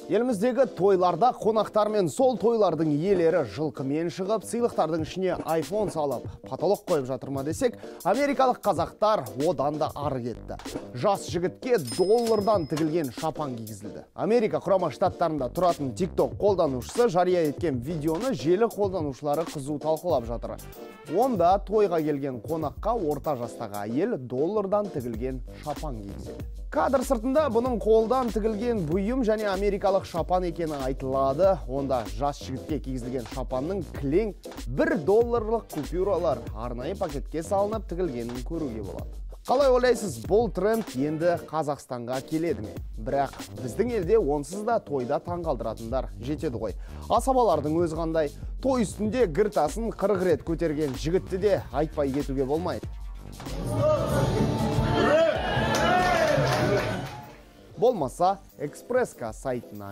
Еліміздегі тойларда қонақтар мен сол тойлардың иелері жылқымен шығып, сыйлықтардың ішіне iPhone салып, потолок қойып жатыр ма десек, америкалық қазақтар одан да ары кетті. Жас жігітке доллардан тігілген шапан кигізілді. Америка құрама штаттарында тұратын TikTok қолданушысы жария еткен видеоны желі қолданушылары қызу талқылап жатыр. Онда тойға келген қонаққа орта жастағы әйел доллардан тігілген шапан кигізеді. Кадр сыртында бұның қолдан тігілген бұйым және америкалық шапан екені айтылады. Онда жас жігітке кигізілген шапанның кілең $1 купюралар арнайы пакетке салынып тігілгенін көруге болады. Қалай ойлайсыз, бұл тренд енді Қазақстанға келеді ме? Бірақ біздің елде онсыз да тойда таңғалдыратындар жетеді ғой. Асабалардың өзі қандай, той үстінде гір-тасын 40 рет көтерген жігітті де айтпай кетуге болмайды. Болмаса, Экспресска сайтына